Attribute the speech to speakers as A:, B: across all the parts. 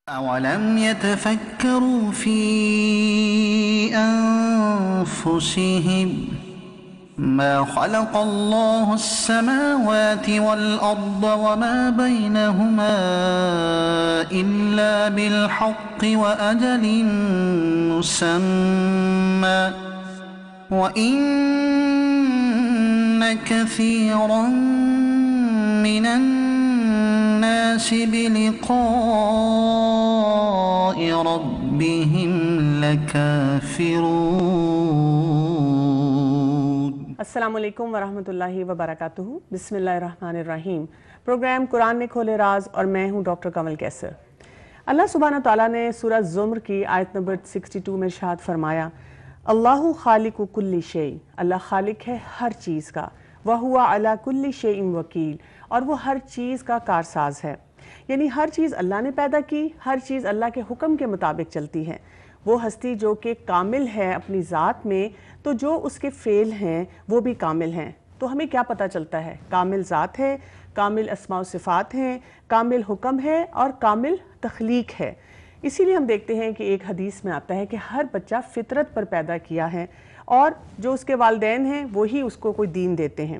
A: أولم يتفكروا في أنفسهم ما خلق الله السماوات والأرض وما بينهما إلا بالحق وأجل مسمى وإن كثيرا من الناس بلقاء ربهم لكافرون۔
B: السلام علیکم ورحمۃ اللہ وبرکاتہ۔ بسم اللہ الرحمن الرحیم۔ پروگرام قرآن نے کھولے راز اور میں ہوں ڈاکٹر کمل کیسر۔ اللہ سبحانہ تعالیٰ نے سورہ زمر کی آیت نمبر 62 میں ارشاد فرمایا، اللہ خالق کل شیء، اللہ خالق ہے ہر چیز کا، وَهُوَ عَلَى كُلِّ شَيْءٍ وَكِيلٌ، اور وہ ہر چیز کا کارساز ہے، یعنی ہر چیز اللہ نے پیدا کی، ہر چیز اللہ کے حکم کے مطابق چلتی ہے۔ وہ ہستی جو کہ کامل ہے اپنی ذات میں، تو جو اس کے فعل ہیں وہ بھی کامل ہیں۔ تو ہمیں کیا پتہ چلتا ہے؟ کامل ذات ہے، کامل اسماء و صفات ہیں، کامل حکم ہے اور کامل تخلیق ہے۔ اسی لیے ہم دیکھتے ہیں کہ ایک حدیث میں آتا ہے کہ ہر بچہ فطرت پر پیدا کیا ہے اور جو اس کے والدین ہیں وہی اس کو کوئی دین دیتے ہیں۔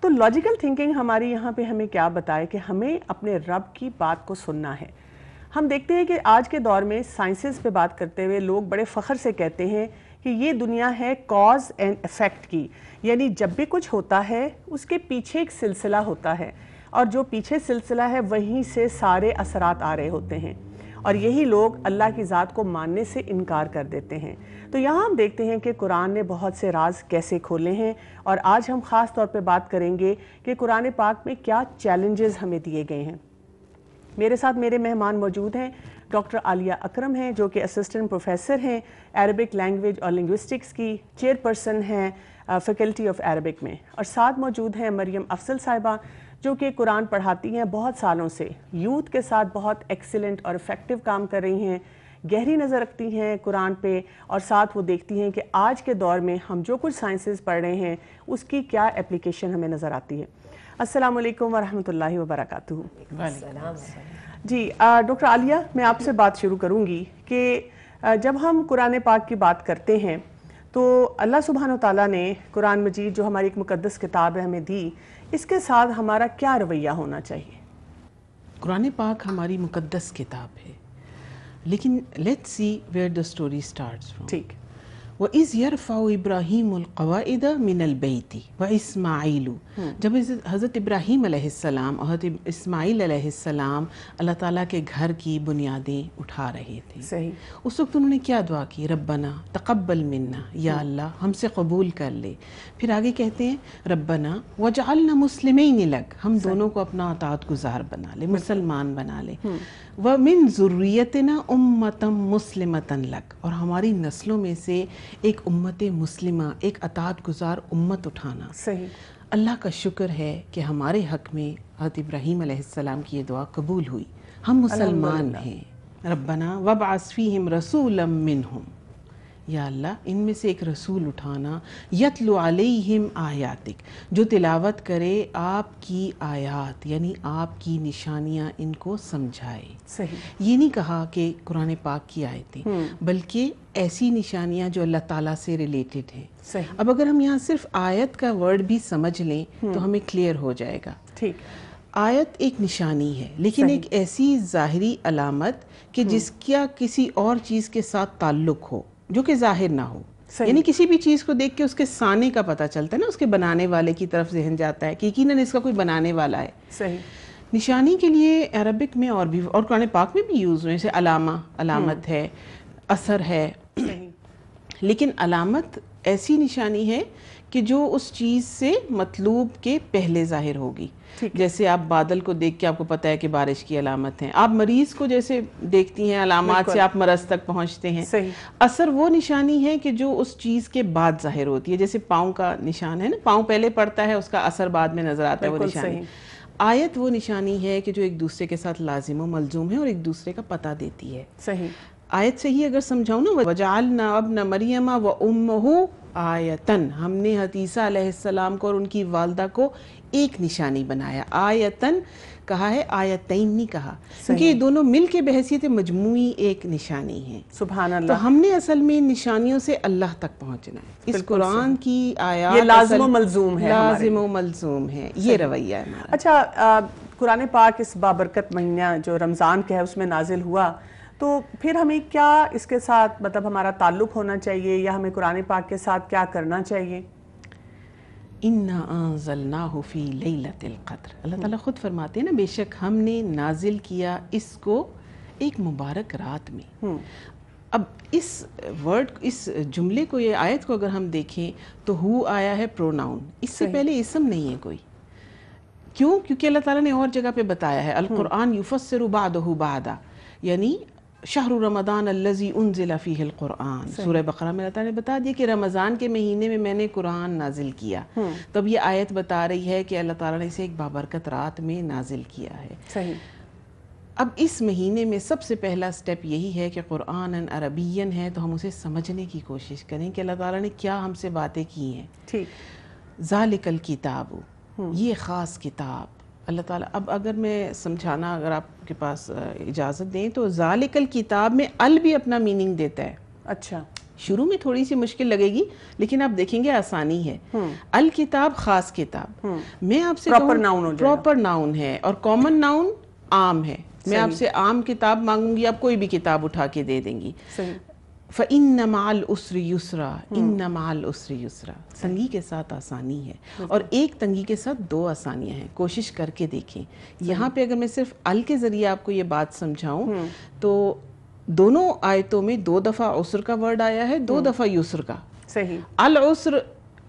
B: تو لاجیکل تھنکنگ ہماری یہاں پہ ہمیں کیا بتائے کہ ہمیں اپنے رب کی بات کو سننا ہے۔ ہم دیکھتے ہیں کہ آج کے دور میں سائنسز پہ بات کرتے ہوئے لوگ بڑے فخر سے کہتے ہیں کہ یہ دنیا ہے کاز اینڈ ایفیکٹ کی، یعنی جب بھی کچھ ہوتا ہے اس کے پیچھے ایک سلسلہ ہوتا ہے اور جو پیچھے سلسلہ ہے وہیں سے سارے اثرات آ رہے ہوتے ہیں، اور یہی لوگ اللہ کی ذات کو ماننے سے انکار کر دیتے ہیں۔ تو یہاں ہم دیکھتے ہیں کہ قرآن نے بہت سے راز کیسے کھولے ہیں، اور آج ہم خاص طور پہ بات کریں گے کہ قرآن پاک میں کیا چیلنجز ہمیں دیے گئے ہیں۔ میرے ساتھ میرے مہمان موجود ہیں، ڈاکٹر عالیہ اکرم ہیں جو کہ اسسٹنٹ پروفیسر ہیں عربک لینگویج اور لنگوسٹکس کی، چیئر پرسن ہیں فیکلٹی آف عربک میں، اور ساتھ موجود ہیں مریم افضل صاحبہ جو کہ قرآن پڑھاتی ہیں بہت سالوں سے، یوتھ کے ساتھ بہت ایکسیلنٹ اور افیکٹو کام کر رہی ہیں، گہری نظر رکھتی ہیں قرآن پہ، اور ساتھ وہ دیکھتی ہیں کہ آج کے دور میں ہم جو کچھ سائنسز پڑھ رہے ہیں اس کی کیا اپلیکیشن ہمیں نظر آتی ہے۔ السلام علیکم ورحمۃ اللہ وبرکاتہ۔ جی ڈاکٹر عالیہ، میں آپ سے بات شروع کروں گی کہ جب ہم قرآن پاک کی بات کرتے ہیں تو اللہ سبحانہ وتعالیٰ نے قرآن مجید جو ہماری ایک مقدس کتاب ہے ہمیں دی، اس کے ساتھ ہمارا کیا رویہ ہونا چاہیے؟
C: قرآن پاک ہماری مقدس کتاب ہے، لیکن let's see where the story starts from.
B: ٹھیک۔
C: وَإِذْ يَرْفَعُ إِبْرَاهِيمُ الْقَوَائِدَ مِنَ الْبَيْتِ وَإِسْمَاعِيلُ، جب حضرت ابراہیم علیہ السلام اور حضرت اسماعیل علیہ السلام اللہ تعالیٰ کے گھر کی بنیادیں اٹھا رہے تھے،
B: صحیح،
C: اس وقت انہوں نے کیا دعا کی؟ ربنا تقبل منا، یا اللہ ہم سے قبول کر لے۔ پھر آگے کہتے ہیں ربنا وجعلنا مسلمین لک، ہم دونوں کو اپنا اطاعت گزار بنا لے، مسلمان بنا لے۔ ومن ذریتنا امۃ مسلمۃ لک، اور ہماری نسلوں میں سے ایک امت مسلمہ، ایک اطاعت گزار امت اٹھانا۔
B: صحیح۔
C: اللہ کا شکر ہے کہ ہمارے حق میں حضرت ابراہیم علیہ السلام کی یہ دعا قبول ہوئی، ہم مسلمان ہیں۔ ربنا وابعث فیہم رسولا منہم، یا اللہ ان میں سے ایک رسول اٹھانا، یتلو علیہم آیاتک، جو تلاوت کرے آپ کی آیات یعنی آپ کی نشانیاں ان کو سمجھائے۔
B: صحیح۔
C: یہ نہیں کہا کہ قرآن پاک کی آیتیں، بلکہ ایسی نشانیاں جو اللہ تعالیٰ سے ریلیٹڈ ہیں۔
B: صحیح۔
C: اب اگر ہم یہاں صرف آیت کا ورڈ بھی سمجھ لیں تو ہمیں کلیئر ہو جائے گا۔
B: ٹھیک۔
C: آیت ایک نشانی ہے، لیکن ایک ایسی ظاہری علامت کہ جس کا کسی اور چیز کے ساتھ تعلق ہو جو کہ ظاہر نہ ہو، یعنی کسی بھی چیز کو دیکھ کے اس کے سانے کا پتہ چلتا ہے نا، اس کے بنانے والے کی طرف ذہن جاتا ہے کہ یقیناً اس کا کوئی بنانے والا ہے۔
B: صحیح۔
C: نشانی کے لیے عربک میں اور بھی اور قرآن پاک میں بھی یوز ہوئے، جیسے علامہ، علامت ہے، اثر ہے، لیکن علامت ایسی نشانی ہے کہ جو اس چیز سے مطلوب کے پہلے ظاہر ہوگی۔ جیسے آپ بادل کو دیکھ کے آپ کو پتہ ہے کہ بارش کی علامت ہے، آپ مریض کو جیسے دیکھتی ہیں علامات سے آپ مرض تک پہنچتے ہیں۔ اثر وہ نشانی ہے کہ جو اس چیز کے بعد ظاہر ہوتی ہے، جیسے پاؤں کا نشان ہے نا، پاؤں پہلے پڑتا ہے، اس کا اثر بعد میں نظر آتا ہے، وہ نشانی۔ آیت وہ نشانی ہے کہ جو ایک دوسرے کے ساتھ لازم و ملزوم ہے اور ایک دوسرے کا پتہ دیتی ہے۔
B: صحیح۔
C: آیت سے ہی اگر سمجھاؤں نا، وَجَعَلْنَا ابْنَ مَرْيَمَ وَأُمَّهُ آیتن، ہم نے حضرت عیسیٰ علیہ السلام کو اور ان کی والدہ کو ایک نشانی بنایا۔ آیتن کہا ہے آیتین نہیں کہا، کیونکہ یہ دونوں مل کے بحیثیت مجموعی ایک نشانی ہے.
B: سبحان اللہ.
C: تو ہم نے اصل میں ان نشانیوں سے اللہ تک پہنچنا ہے. اس قرآن کی آیات
B: یہ لازم و ملزوم ہے،
C: لازم و ملزوم ہے، یہ رویہ ہے ہمارا.
B: اچھا، قرآن پاک اس بابرکت مہینہ جو رمضان کا ہے اس میں نازل ہوا، تو پھر ہمیں کیا اس کے ساتھ مطلب ہمارا تعلق ہونا چاہیے، یا ہمیں قرآن پاک کے ساتھ کیا کرنا چاہیے؟
C: اِنَّا أَنزَلْنَاهُ فِي لَيْلَةِ الْقَدْرِ. اللہ تعالیٰ خود فرماتے ہیں نا، بے شک ہم نے نازل کیا اس کو ایک مبارک رات میں. اب اس ورڈ، اس جملے کو، یہ آیت کو اگر ہم دیکھیں تو ہو آیا ہے پروناؤن، اس سے پہلے اسم نہیں ہے کوئی. کیوں؟ کیونکہ اللہ تعالیٰ نے اور جگہ پہ بتایا ہے القرآن یفسر بعدہ بعدا، یعنی شہر رمضان الذی انزل فیہ القرآن. سورہ بقرہ میں اللہ تعالیٰ نے بتا دیا کہ رمضان کے مہینے میں میں نے قرآن نازل کیا. تب یہ آیت بتا رہی ہے کہ اللہ تعالیٰ نے اسے ایک بابرکت رات میں نازل کیا ہے.
B: صحیح.
C: اب اس مہینے میں سب سے پہلا سٹیپ یہی ہے کہ قرآن عربین ہے تو ہم اسے سمجھنے کی کوشش کریں کہ اللہ تعالیٰ نے کیا ہم سے باتیں کی ہیں.
B: ٹھیک.
C: ذالک الکتاب، یہ خاص کتاب. اللہ تعالیٰ اب اگر میں سمجھانا، اگر آپ کے پاس اجازت دیں تو ذالک الکتاب میں ال بھی اپنا میننگ دیتا ہے.
B: اچھا.
C: شروع میں تھوڑی سی مشکل لگے گی لیکن آپ دیکھیں گے آسانی ہے. الکتاب خاص کتاب، میں آپ سے پراپر ناؤن ہے اور کامن ناؤن عام ہے. میں آپ سے عام کتاب مانگوں گی، آپ کوئی بھی کتاب اٹھا کے دے دیں گی. فَإِنَّ مَعَ الْعُسْرِ يُسْرًا، إِنَّ مَعَ الْعُسْرِ يُسْرًا. تنگی کے ساتھ آسانی ہے، اور ایک تنگی کے ساتھ دو آسانیاں ہیں. کوشش کر کے دیکھیں. یہاں پہ اگر میں صرف ال کے ذریعے آپ کو یہ بات سمجھاؤں تو دونوں آیتوں میں 2 دفعہ عسر کا ورڈ آیا ہے، 2 دفعہ یسر کا.
B: صحیح.
C: العسر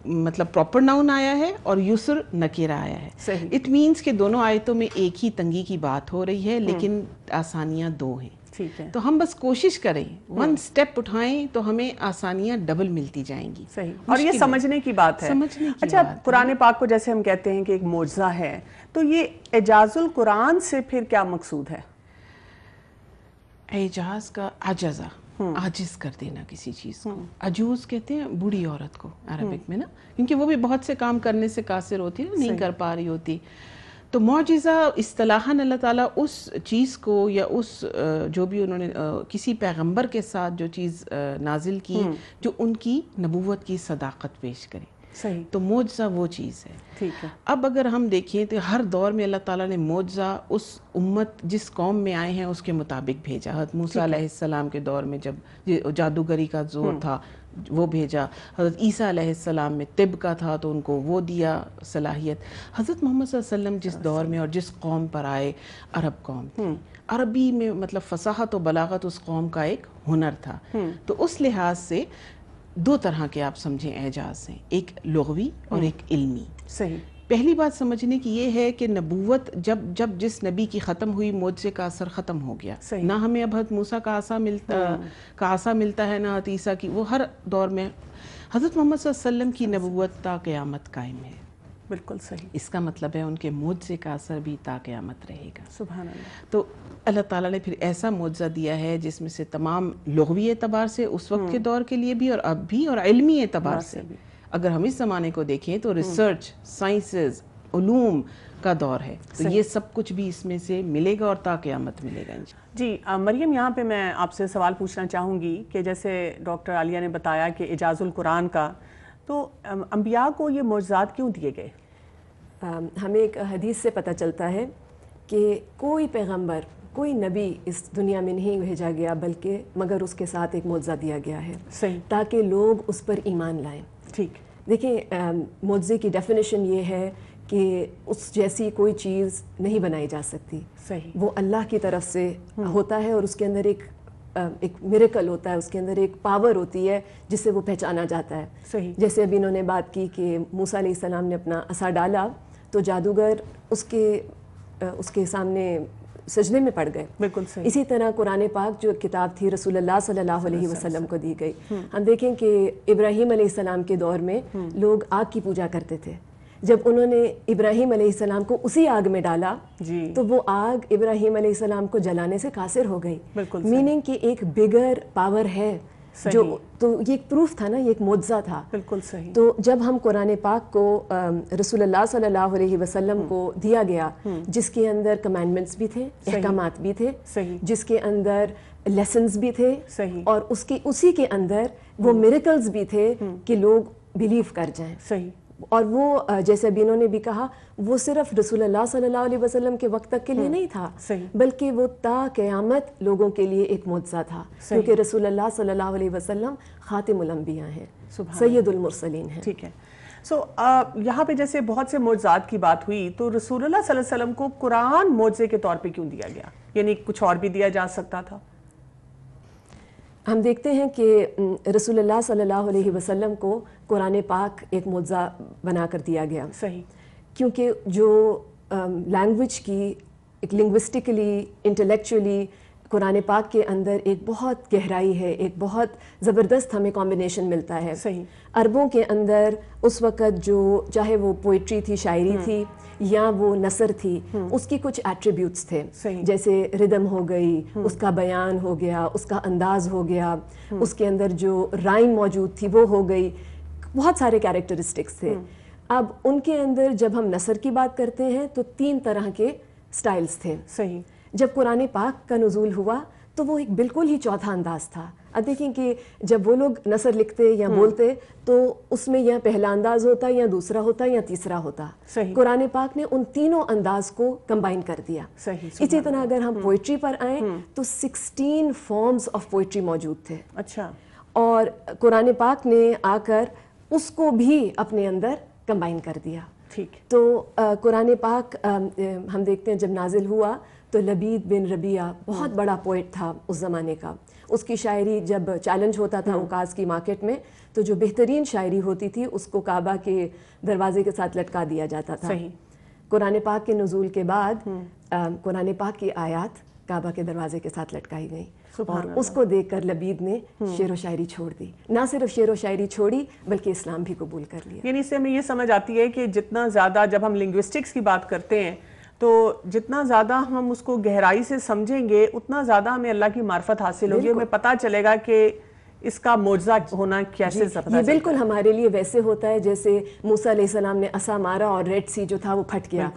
C: مطلب پراپر ناؤن آیا ہے اور یسر نکیرہ آیا ہے.
B: صحیح.
C: اٹ مینس کہ دونوں آیتوں میں ایک ہی تنگی کی بات ہو رہی ہے لیکن آسانیاں 2 ہیں.
B: ٹھیک ہے.
C: تو ہم بس کوشش کریں، 1 سٹیپ اٹھائیں تو ہمیں آسانیاں ڈبل ملتی جائیں گی.
B: صحیح. اور یہ سمجھنے کی بات ہے. اچھا، قرآن پاک کو جیسے ہم کہتے ہیں کہ ایک معجزہ ہے، تو یہ اعجاز القرآن سے پھر کیا مقصود ہے؟
C: اعجاز کا عجزہ، عاجز کر دینا کسی چیز کو. عجوز کہتے ہیں بوڑھی عورت کو عربک میں نا، کیونکہ وہ بھی بہت سے کام کرنے سے قاصر ہوتی ہے، نہیں کر پا رہی ہوتی. تو معجزہ اصطلاحاً اللہ تعالیٰ اس چیز کو یا اس جو بھی انہوں نے کسی پیغمبر کے ساتھ جو چیز نازل کی جو ان کی نبوت کی صداقت پیش کرے.
B: صحیح.
C: تو معجزہ وہ چیز ہے.
B: ٹھیک ہے.
C: اب اگر ہم دیکھیں تو ہر دور میں اللہ تعالیٰ نے معجزہ اس امت جس قوم میں آئے ہیں اس کے مطابق بھیجا. حضرت موسیٰ علیہ السلام کے دور میں جب جادوگری کا زور تھا وہ بھیجا. حضرت عیسیٰ علیہ السلام میں طب کا تھا تو ان کو وہ دیا صلاحیت. حضرت محمد صلی اللہ علیہ وسلم جس دور میں اور جس قوم پر آئے، عرب قوم تھی. عربی میں مطلب فصاحت و بلاغت اس قوم کا ایک ہنر تھا. تو اس لحاظ سے 2 طرح کے آپ سمجھیں اعجاز ہیں، ایک لغوی اور ایک علمی.
B: صحیح.
C: پہلی بات سمجھنے کی یہ ہے کہ نبوت جب جس نبی کی ختم ہوئی، معجزے کا اثر ختم ہو گیا. نہ ہمیں اب حضرت موسیٰ کا عصا ملتا ہے، نہ حضرت عیسیٰ کی. وہ ہر دور میں حضرت محمد صلی اللہ علیہ وسلم کی نبوت تا قیامت قائم ہے.
B: بالکل صحیح.
C: اس کا مطلب ہے ان کے معجزے کا اثر بھی تا قیامت رہے گا.
B: سبحان اللہ.
C: تو اللہ تعالیٰ نے پھر ایسا معجزہ دیا ہے جس میں سے تمام لغوی اعتبار سے اس وقت کے دور کے لیے بھی اور اب بھی، اور علمی اعتبار سے بھی. اگر ہم اس زمانے کو دیکھیں تو ریسرچ، سائنسز، علوم کا دور ہے. تو یہ سب کچھ بھی اس میں سے ملے گا اور تا قیامت ملے گا.
B: جی مریم، یہاں پہ میں آپ سے سوال پوچھنا چاہوں گی کہ جیسے ڈاکٹر عالیہ نے بتایا کہ اعجاز القرآن کا، تو انبیاء کو یہ معجزات کیوں دیے گئے؟
D: ہمیں ایک حدیث سے پتہ چلتا ہے کہ کوئی پیغمبر، کوئی نبی اس دنیا میں نہیں بھیجا گیا بلکہ مگر اس کے ساتھ ایک معجزہ دیا گیا ہے.
B: صحیح.
D: تاکہ لوگ اس پر ایمان لائیں.
B: ٹھیک.
D: دیکھیں، معجزے کی ڈیفینیشن یہ ہے کہ اس جیسی کوئی چیز نہیں بنائی جا سکتی.
B: صحیح.
D: وہ اللہ کی طرف سے ہوتا ہے اور اس کے اندر ایک میریکل ہوتا ہے، اس کے اندر ایک پاور ہوتی ہے جس سے وہ پہچانا جاتا ہے.
B: صحیح.
D: جیسے ابھی انہوں نے بات کی کہ موسیٰ علیہ السلام نے اپنا عصا ڈالا تو جادوگر اس کے سامنے سجدے میں پڑ گئے.
B: بالکل صحیح.
D: اسی طرح قرآن پاک جو کتاب تھی رسول اللہ صلی اللہ علیہ وسلم کو دی گئی. ہم دیکھیں کہ ابراہیم علیہ السلام کے دور میں لوگ آگ کی پوجا کرتے تھے. جب انہوں نے ابراہیم علیہ السلام کو اسی آگ میں ڈالا تو وہ آگ ابراہیم علیہ السلام کو جلانے سے قاصر ہو گئی. میننگ کہ ایک بگر پاور ہے جو تو یہ ایک پروف تھا نا, یہ ایک معجزہ تھا.
B: بالکل صحیح.
D: تو جب ہم قرآن پاک کو رسول اللہ صلی اللہ علیہ وسلم کو دیا گیا, جس کے اندر کمانڈمنٹس بھی تھے, احکامات بھی تھے, جس کے اندر لیسنز بھی تھے, اور اسی کے اندر وہ میریکلز بھی تھے کہ لوگ بلیو کر جائیں.
B: صحیح.
D: اور وہ جیسے ابھی انہوں نے بھی کہا, وہ صرف رسول اللہ صلی اللہ علیہ وسلم کے وقت تک کے لیے نہیں تھا, بلکہ وہ تا قیامت لوگوں کے لیے ایک معجزہ تھا, کیونکہ رسول اللہ صلی اللہ علیہ وسلم خاتم الانبیاء ہیں, سید المرسلین ہیں.
B: ٹھیک ہے. یہاں پہ جیسے بہت سے معجزات کی بات ہوئی, تو رسول اللہ صلی اللہ علیہ وسلم کو قرآن معجزے کے طور پہ کیوں دیا گیا؟ یعنی کچھ اور بھی دیا جا سکتا تھا؟
D: ہم دیکھتے ہیں کہ رسول اللہ صلی اللہ علیہ وسلم کو قرآن پاک ایک معجزہ بنا کر دیا گیا.
B: صحیح.
D: کیونکہ جو لینگویج کی ایک لنگوسٹکلی, انٹلیکچولی قرآن پاک کے اندر ایک بہت گہرائی ہے, ایک بہت زبردست ہمیں کامبینیشن ملتا ہے.
B: صحیح.
D: عربوں کے اندر اس وقت جو چاہے وہ پوئٹری تھی, شاعری تھی, یا وہ نثر تھی, اس کی کچھ ایٹریبیوٹس تھے, جیسے ردم ہو گئی, اس کا بیان ہو گیا, اس کا انداز ہو گیا, اس کے اندر جو رائم موجود تھی وہ ہو گئی, بہت سارے کیریکٹرسٹکس تھے. اب ان کے اندر جب ہم نثر کی بات کرتے ہیں تو 3 طرح کے سٹائلز تھے.
B: صحیح.
D: جب قرآن پاک کا نزول ہوا تو وہ ایک بالکل ہی چوتھا انداز تھا. اب دیکھیں کہ جب وہ لوگ نثر لکھتے یا بولتے تو اس میں یا پہلا انداز ہوتا, یا دوسرا ہوتا, یا تیسرا ہوتا. قرآن پاک نے ان تینوں انداز کو کمبائن کر دیا. اسی طرح اگر ہم پوئٹری پر آئیں تو 16 فارمز آف پوئٹری موجود تھے.
B: اچھا.
D: اور قرآن پاک نے آ کر اس کو بھی اپنے اندر کمبائن کر دیا.
B: ٹھیک.
D: تو قرآن پاک ہم دیکھتے ہیں جب نازل ہوا تو لبید بن ربیعہ بہت بڑا پوئٹ تھا اس زمانے کا. اس کی شاعری جب چیلنج ہوتا تھا اوکاز کی مارکیٹ میں, تو جو بہترین شاعری ہوتی تھی اس کو کعبہ کے دروازے کے ساتھ لٹکا دیا جاتا تھا. قرآن پاک کے نزول کے بعد قرآن پاک کی آیات کعبہ کے دروازے کے ساتھ لٹکائی گئیں, اور اس کو دیکھ کر لبید نے شعر و شاعری چھوڑ دی. نہ صرف شعر و شاعری چھوڑی بلکہ اسلام بھی قبول کر لیا.
B: یعنی اس سے ہمیں یہ سمجھ آتی ہے کہ جتنا زیادہ جب ہم لنگوسٹکس کی بات کرتے ہیں تو جتنا زیادہ ہم اس کو گہرائی سے سمجھیں گے اتنا زیادہ ہمیں اللہ کی معرفت حاصل ہوگی, ہمیں پتہ چلے گا کہ اس کا معجزہ ہونا کیسے پتہ چلتا ہے.
D: یہ بالکل ہمارے لیے ویسے ہوتا ہے جیسے موسیٰ علیہ السلام نے عصا مارا اور ریڈ سی جو تھا وہ پھٹ گیا.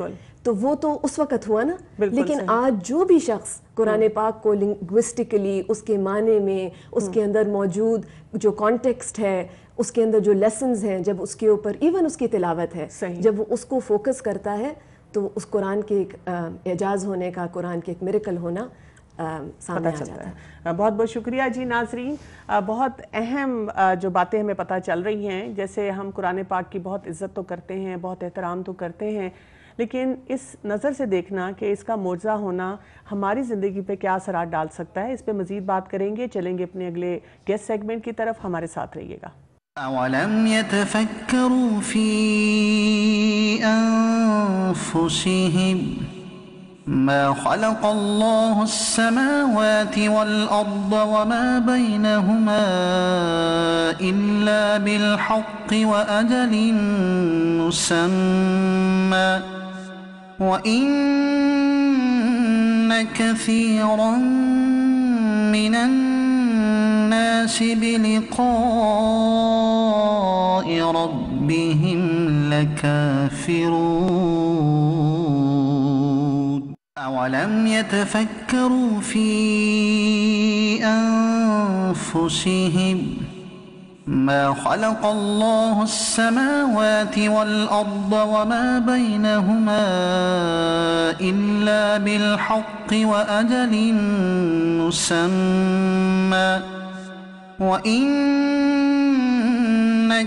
D: تو وہ تو اس وقت ہوا نا, لیکن آج جو بھی شخص قرآن پاک کو لنگوسٹکلی اس کے معنی میں, اس کے اندر موجود جو کانٹیکسٹ ہے, اس کے اندر جو لیسنز ہیں, جب اس کے اوپر ایون اس کی تلاوت ہے, جب وہ اس کو فوکس کرتا ہے تو اس قرآن کے ایک اعجاز ہونے کا, قرآن کے ایک میریکل ہونا سامنے آ جاتا ہے.
B: بہت بہت شکریہ جی. ناظرین, بہت اہم جو باتیں ہمیں پتہ چل رہی ہیں, جیسے ہم قرآن پاک کی بہت عزت تو کرتے ہیں, بہت احترام تو کرتے ہیں, لیکن اس نظر سے دیکھنا کہ اس کا معجزہ ہونا ہماری زندگی پہ کیا اثرات ڈال سکتا ہے, اس پہ مزید بات کریں گے. چلیں گے اپنے اگلے گیسٹ سیگمنٹ کی طرف, ہمارے ساتھ رہیے گا.
A: أَوَلَمْ يَتَفَكَّرُوا فِي أَنفُسِهِمْ مَا خَلَقَ اللَّهُ السَّمَاوَاتِ وَالْأَرْضَ وَمَا بَيْنَهُمَا إِلَّا بِالْحَقِّ وَأَجَلٍ مُّسَمًّى وَإِنَّ كَثِيرًا مِّنَ النَّاسِ بِلِقَاءِ رَبِّهِمْ لَكَافِرُونَ أَوَلَمْ يَتَفَكَّرُوا فِي أَنفُسِهِمْ مَا خَلَقَ اللَّهُ السَّمَاوَاتِ وَالْأَرْضَ وَمَا بَيْنَهُمَا إِلَّا بِالْحَقِّ وَأَجَلٍ مُّسَمًّى وَإِنَّ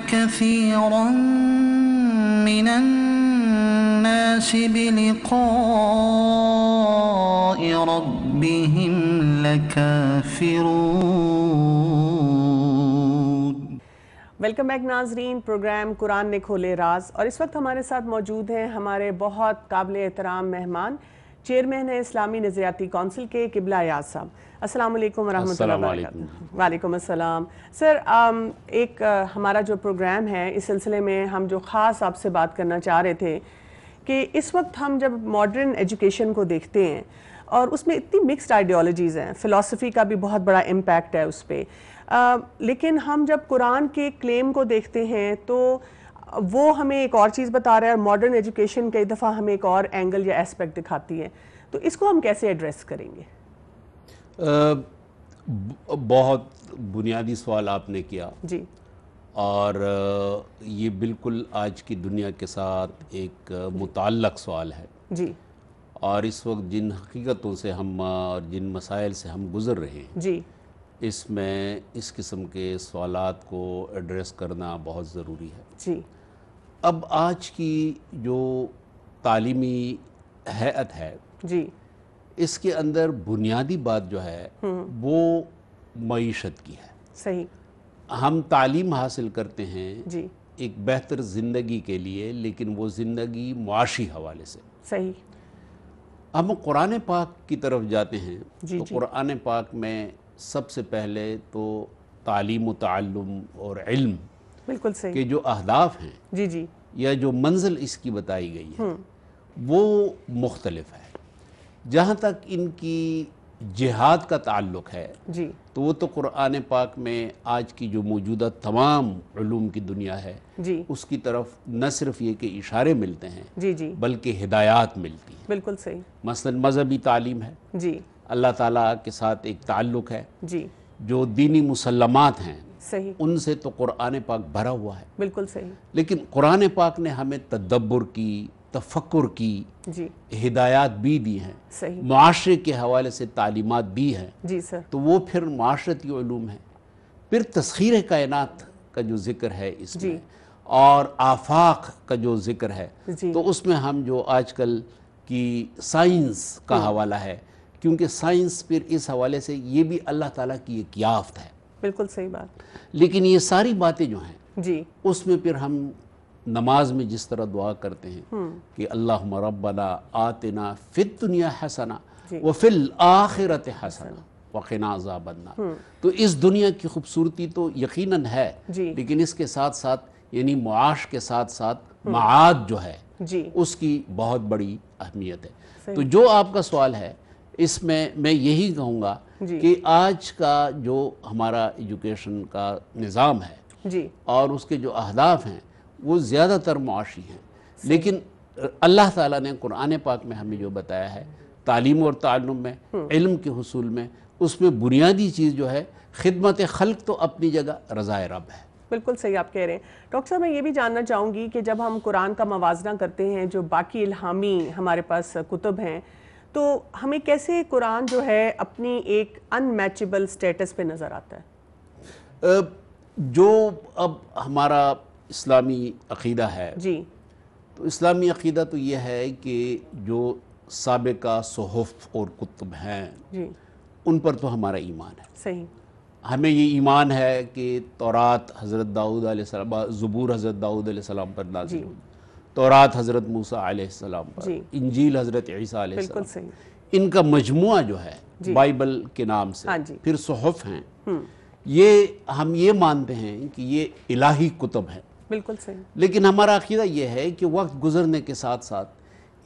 A: كَثِيرًا مِّنَ النَّاسِ بِلِقَاءِ رَبِّهِمْ لَكَافِرُونَ.
B: ویلکم بیک ناظرین. پروگرام قرآن نے کھولے راز, اور اس وقت ہمارے ساتھ موجود ہیں ہمارے بہت قابل احترام مہمان, چیئرمین ہے اسلامی نظریاتی کونسل کے قبلہ ایاز صاحب. السلام علیکم ورحمۃ اللہ وبرکاتہ. وعلیکم السلام. سر, ایک ہمارا جو پروگرام ہے اس سلسلے میں ہم جو خاص آپ سے بات کرنا چاہ رہے تھے کہ اس وقت ہم جب ماڈرن ایجوکیشن کو دیکھتے ہیں اور اس میں اتنی مکسڈ آئیڈیالوجیز ہیں، فلسفی کا بھی بہت بڑا امپیکٹ ہے اس پہ، لیکن ہم جب قرآن کے کلیم کو دیکھتے ہیں تو وہ ہمیں ایک اور چیز بتا رہا ہے، اور ماڈرن ایجوکیشن کئی دفعہ ہمیں ایک اور اینگل یا ایسپیکٹ دکھاتی ہے، تو اس کو ہم کیسے ایڈریس کریں گے؟
E: بہت بنیادی سوال آپ نے کیا،
B: جی،
E: اور یہ بالکل آج کی دنیا کے ساتھ ایک متعلق سوال ہے،
B: جی
E: اور اس وقت جن حقیقتوں سے ہم اور جن مسائل سے ہم گزر رہے ہیں،
B: جی
E: اس میں اس قسم کے سوالات کو ایڈریس کرنا بہت ضروری ہے۔
B: جی
E: اب آج کی جو تعلیمی ہیئت ہے،
B: جی
E: اس کے اندر بنیادی بات جو ہے وہ معیشت کی ہے۔
B: صحیح،
E: ہم تعلیم حاصل کرتے ہیں
B: جی
E: ایک بہتر زندگی کے لیے، لیکن وہ زندگی معاشی حوالے سے۔
B: صحیح،
E: ہم قرآن پاک کی طرف جاتے ہیں
B: جی
E: تو
B: جی
E: قرآن پاک میں سب سے پہلے تو تعلیم و تعلم اور علم
B: بالکل
E: کے
B: صحیح،
E: جو اہداف ہیں
B: جی جی
E: یا جو منزل اس کی بتائی گئی ہے وہ مختلف ہے۔ جہاں تک ان کی جہاد کا تعلق ہے
B: جی
E: تو وہ تو قرآن پاک میں آج کی جو موجودہ تمام علوم کی دنیا ہے
B: جی
E: اس کی طرف نہ صرف یہ کہ اشارے ملتے ہیں
B: جی جی
E: بلکہ ہدایات ملتی ہیں۔
B: بالکل صحیح،
E: مثلا مذہبی تعلیم ہے،
B: جی
E: اللہ تعالیٰ کے ساتھ ایک تعلق ہے،
B: جی
E: جو دینی مسلمات ہیں
B: صحیح،
E: ان سے تو قرآن پاک بھرا ہوا ہے،
B: بالکل صحیح،
E: لیکن قرآن پاک نے ہمیں تدبر کی، تفکر کی
B: جی
E: ہدایات بھی دی ہیں،
B: صحیح،
E: معاشرے کے حوالے سے تعلیمات بھی ہیں،
B: جی سر،
E: تو وہ پھر معاشرتی علوم ہے۔ پھر تسخیر کائنات کا جو ذکر ہے اس
B: جی
E: میں، اور آفاق کا جو ذکر ہے،
B: جی
E: تو اس میں ہم جو آج کل کی سائنس کا حوالہ ہے، کیونکہ سائنس پھر اس حوالے سے یہ بھی اللہ تعالیٰ کی ایک یافت ہے،
B: بالکل صحیح بات،
E: لیکن یہ ساری باتیں جو ہیں
B: جی
E: اس میں پھر ہم نماز میں جس طرح دعا کرتے ہیں کہ اللہم ربنا آتنا فی الدنیا حسنہ وفی الآخرۃ حسنہ وقنا عذاب النار۔ تو اس دنیا کی خوبصورتی تو یقیناً ہے،
B: جی
E: لیکن اس کے ساتھ ساتھ یعنی معاش کے ساتھ ساتھ معاد جو ہے
B: جی
E: اس کی بہت بڑی اہمیت ہے۔ تو جو آپ کا سوال ہے اس میں میں یہی کہوں گا کہ آج کا جو ہمارا ایجوکیشن کا نظام ہے
B: جی
E: اور اس کے جو اہداف ہیں وہ زیادہ تر معاشی ہیں، لیکن اللہ تعالیٰ نے قرآن پاک میں ہمیں جو بتایا ہے تعلیم اور تعلم میں، علم کے حصول میں، اس میں بنیادی چیز جو ہے خدمت خلق تو اپنی جگہ رضا رب ہے۔
B: بالکل صحیح آپ کہہ رہے ہیں۔ ڈاکٹر صاحب میں یہ بھی جاننا چاہوں گی کہ جب ہم قرآن کا موازنہ کرتے ہیں جو باقی الہامی ہمارے پاس کتب ہیں، تو ہمیں کیسے قرآن جو ہے اپنی ایک ان میچبل سٹیٹس پہ نظر آتا ہے؟
E: جو اب ہمارا اسلامی عقیدہ ہے،
B: جی
E: تو اسلامی عقیدہ تو یہ ہے کہ جو سابقہ صحف اور کتب ہیں
B: جی
E: ان پر تو ہمارا ایمان ہے۔
B: صحیح،
E: ہمیں یہ ایمان ہے کہ تورات حضرت داؤد علیہ السلام، زبور حضرت داؤد علیہ السلام پر نازل ہوئی، تورات حضرت موسیٰ علیہ السلام پر،
B: جی
E: انجیل حضرت عیسیٰ علیہ
B: بالکل
E: السلام،
B: صحیح،
E: ان کا مجموعہ جو ہے بائبل کے نام سے،
B: ہاں جی،
E: پھر صحف ہیں، یہ ہم یہ مانتے ہیں کہ یہ الہی کتب ہیں،
B: بالکل صحیح،
E: لیکن ہمارا عقیدہ یہ ہے کہ وقت گزرنے کے ساتھ ساتھ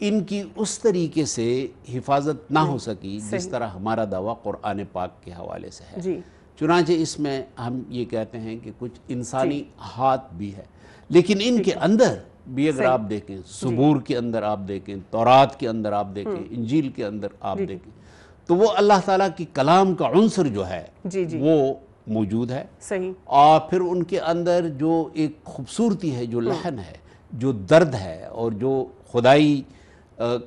E: ان کی اس طریقے سے حفاظت نہ ہو سکی جس طرح ہمارا دعویٰ قرآن پاک کے حوالے سے ہے۔
B: جی
E: چنانچہ اس میں ہم یہ کہتے ہیں کہ کچھ انسانی ہاتھ بھی ہے، لیکن ان کے اندر بھی اگر آپ دیکھیں، زبور کے اندر آپ دیکھیں، تورات کے اندر آپ دیکھیں، انجیل کے اندر آپ دیکھیں، تو وہ اللہ تعالیٰ کی کلام کا عنصر جو ہے
B: جی جی
E: وہ موجود ہے،
B: صحیح،
E: اور پھر ان کے اندر جو ایک خوبصورتی ہے، جو لحن ہے، جو درد ہے، اور جو خدائی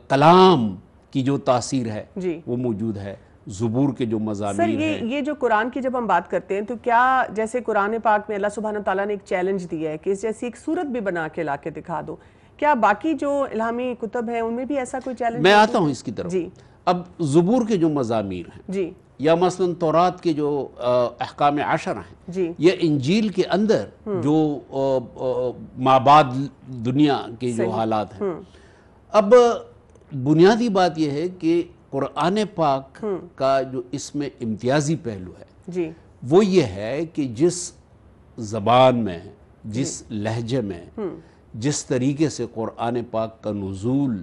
E: کلام کی جو تاثیر ہے
B: جی
E: وہ موجود ہے۔ زبور کے جو
B: سر
E: مضامین ہیں،
B: یہ جو قرآن کی جب ہم بات کرتے ہیں تو کیا جیسے قرآن پاک میں اللہ سبحانہ تعالیٰ نے ایک چیلنج دیا ہے کہ اس جیسی ایک صورت بھی بنا کے لا کے دکھا دو، کیا باقی جو الہامی کتب ہیں ان میں بھی ایسا کوئی چیلنج؟
E: میں آتا ہوں اس کی طرف۔
B: جی
E: اب زبور کے جو مضامین ہیں
B: جی
E: یا مثلا تورات کے جو احکام عشرہ ہیں،
B: جی
E: یا انجیل کے اندر جو مابعد دنیا کے جو حالات ہیں، اب بنیادی بات یہ ہے کہ قرآن پاک کا جو اس میں امتیازی پہلو ہے
B: جی
E: وہ یہ ہے کہ جس زبان میں، جس لہجے میں، جس طریقے سے قرآن پاک کا نزول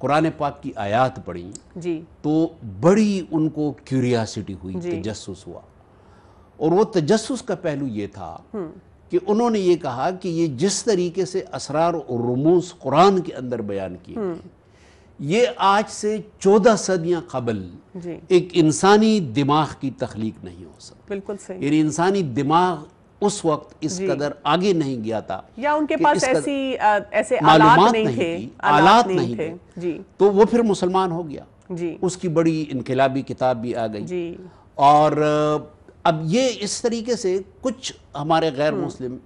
E: قرآن پاک کی آیات پڑھیں
B: جی
E: تو بڑی ان کو کیوریاسٹی ہوئی، تجسس ہوا، اور وہ تجسس کا پہلو یہ تھا کہ انہوں نے یہ کہا کہ یہ جس طریقے سے اسرار اور رموز قرآن کے اندر بیان کیے گئے، یہ آج سے 14 صدیاں قبل ایک انسانی دماغ کی تخلیق نہیں ہو سکتی.
B: بالکل صحیح.
E: یعنی انسانی دماغ اس وقت اس قدر آگے نہیں گیا تھا،
B: یا ان کے پاس ایسے آلات نہیں تھے،
E: آلات نہیں تھے،
B: جی
E: تو وہ پھر مسلمان ہو گیا.
B: جی
E: اس کی بڑی انقلابی کتاب بھی آ گئی.
B: جی
E: اور اب یہ اس طریقے سے کچھ ہمارے غیر مسلم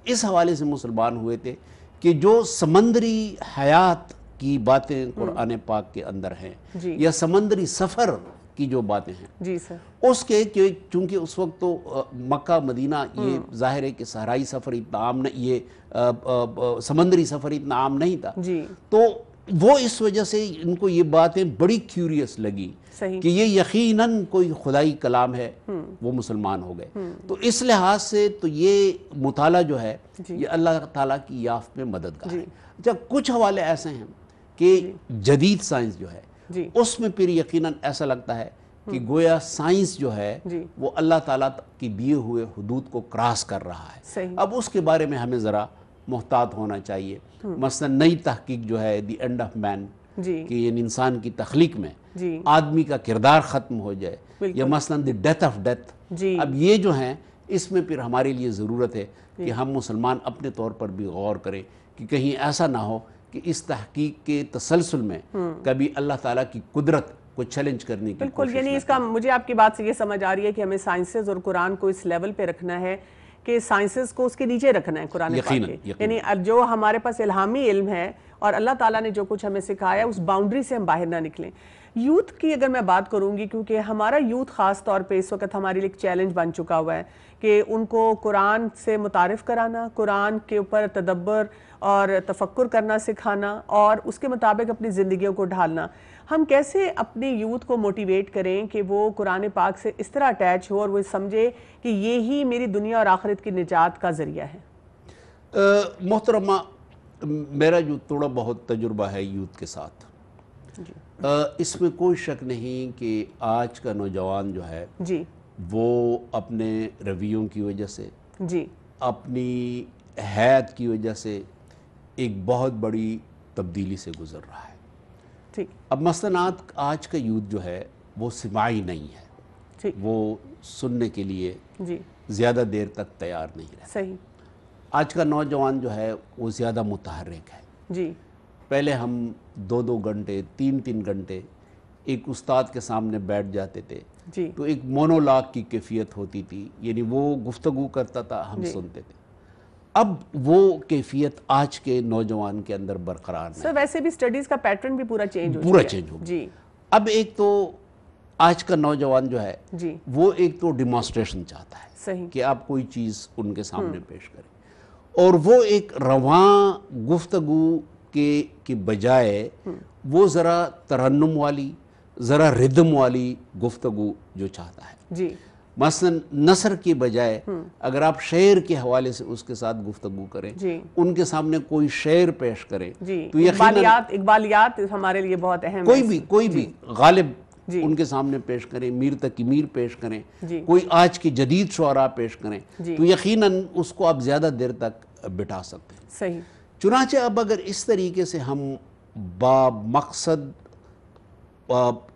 E: اس حوالے سے مسلمان ہوئے تھے کہ جو سمندری حیات کی باتیں قرآن پاک کے اندر ہیں یا سمندری سفر کی جو باتیں ہیں
B: جی سر،
E: اس کے چونکہ اس وقت تو مکہ مدینہ یہ ظاہر ہے کہ صحرائی سفر اتنا عام نہیں، یہ سمندری سفر اتنا عام نہیں تھا، تو وہ اس وجہ سے ان کو یہ باتیں بڑی کیوریس لگی کہ یہ یقیناً کوئی خدائی کلام ہے، وہ مسلمان ہو گئے. تو اس لحاظ سے تو یہ مطالعہ جو ہے یہ اللہ تعالیٰ کی یافت میں مددگار ہے. جب کچھ حوالے ایسے ہیں کہ جدید سائنس جو ہے اس میں پھر یقیناً ایسا لگتا ہے کہ گویا سائنس جو ہے وہ اللہ تعالیٰ کی دیے ہوئے حدود کو کراس کر رہا ہے. اب اس کے بارے میں ہمیں ذرا محتاط ہونا چاہیے. مثلا نئی تحقیق جو ہے دی اینڈ آف مین، کہ یعنی انسان کی تخلیق میں آدمی کا کردار ختم ہو جائے، یا مثلا دی ڈیتھ آف ڈیتھ، اب یہ جو ہیں اس میں پھر ہمارے لیے ضرورت ہے کہ ہم مسلمان اپنے طور پر بھی غور کریں کہ کہیں ایسا نہ ہو کہ اس تحقیق کے تسلسل میں کبھی اللہ تعالیٰ کی قدرت کو چیلنج کرنے کی
B: بالکل. یعنی اس کا مجھے آپ کی بات سے یہ سمجھ آ رہی ہے کہ ہمیں سائنسز اور قرآن کو اس لیول پہ رکھنا ہے کہ سائنسز کو اس کے نیچے رکھنا ہے قرآن پاک کے. یعنی جو ہمارے پاس الہامی علم ہے اور اللہ تعالیٰ نے جو کچھ ہمیں سکھایا اس باؤنڈری سے ہم باہر نہ نکلیں. یوتھ کی اگر میں بات کروں گی، کیونکہ ہمارا یوتھ خاص طور پہ اس وقت ہمارے لیے ایک چیلنج بن چکا ہوا ہے کہ ان کو قرآن سے متعارف کرانا، قرآن کے اوپر تدبر اور تفکر کرنا سکھانا اور اس کے مطابق اپنی زندگیوں کو ڈھالنا. ہم کیسے اپنی یوتھ کو موٹیویٹ کریں کہ وہ قرآن پاک سے اس طرح اٹیچ ہو اور وہ سمجھے کہ یہی میری دنیا اور آخرت کی نجات کا ذریعہ ہے؟
E: محترمہ، میرا جو تھوڑا بہت تجربہ ہے یوتھ کے ساتھ، اس میں کوئی شک نہیں کہ آج کا نوجوان جو ہے وہ اپنے رویوں کی وجہ سے، اپنی حیات کی وجہ سے ایک بہت بڑی تبدیلی سے گزر رہا ہے. اب مثلا آج کا یوتھ جو ہے وہ سماعی نہیں ہے، وہ سننے کے لیے زیادہ دیر تک تیار نہیں رہتا. آج کا نوجوان جو ہے وہ زیادہ متحرک ہے. پہلے ہم 2 گھنٹے 3 گھنٹے ایک استاد کے سامنے بیٹھ جاتے تھے تو ایک مونولاگ کی کیفیت ہوتی تھی، یعنی وہ گفتگو کرتا تھا، ہم سنتے تھے. اب وہ کیفیت آج کے نوجوان کے اندر برقرار نہیں.
B: سر ویسے بھی سٹڈیز کا پیٹرن بھی پورا چینج
E: ہو گیا. اب ایک تو آج کا نوجوان جو ہے وہ ایک تو ڈیمانسٹریشن چاہتا ہے کہ آپ کوئی چیز ان کے سامنے پیش کریں، اور وہ ایک رواں گفتگو کے بجائے وہ ذرا ترنم والی، ذرا ردم والی گفتگو جو چاہتا ہے. مثلا نثر کے بجائے اگر آپ شعر کے حوالے سے اس کے ساتھ گفتگو کریں، ان کے سامنے کوئی شعر پیش کریں تو
B: اقبالیات ہمارے لیے بہت اہم ہے.
E: کوئی بھی غالب ان کے سامنے پیش کریں، میر تقی میر پیش کریں، کوئی آج کے جدید شعراء پیش کریں تو یقیناً اس کو آپ زیادہ دیر تک بٹھا سکتے ہیں.
B: صحیح.
E: چنانچہ اب اگر اس طریقے سے ہم با مقصد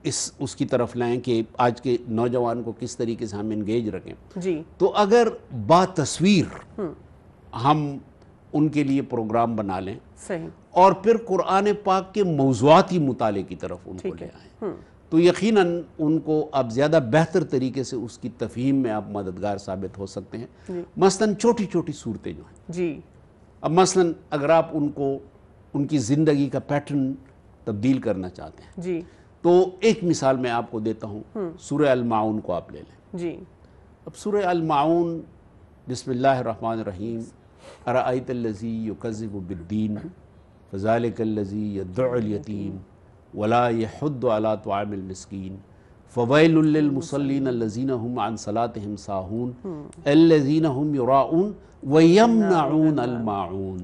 E: اس کی طرف لائیں کہ آج کے نوجوان کو کس طریقے سے ہم انگیج رکھیں، تو اگر با تصویر ہم ان کے لیے پروگرام بنا لیں اور پھر قرآن پاک کے موضوعاتی مطالعے کی طرف ان کو لے آئیں تو یقیناً ان کو اب زیادہ بہتر طریقے سے اس کی تفہیم میں آپ مددگار ثابت ہو سکتے ہیں. مثلاً چھوٹی چھوٹی صورتیں جو ہیں، اب مثلاً اگر آپ ان کو ان کی زندگی کا پیٹرن تبدیل کرنا چاہتے ہیں تو ایک مثال میں آپ کو دیتا ہوں، سورہ الماعون کو آپ لے لیں. اب سورہ الماعون، بسم اللہ الرحمن الرحیم، ارأیت الذی یکذب بالدین فذلک الذی یدع الیتیم ولا یحض علی طعام المسکین فویل للمصلین الذین هم عن صلاتهم ساہون الذین هم یراؤون ویمنعون الماعون.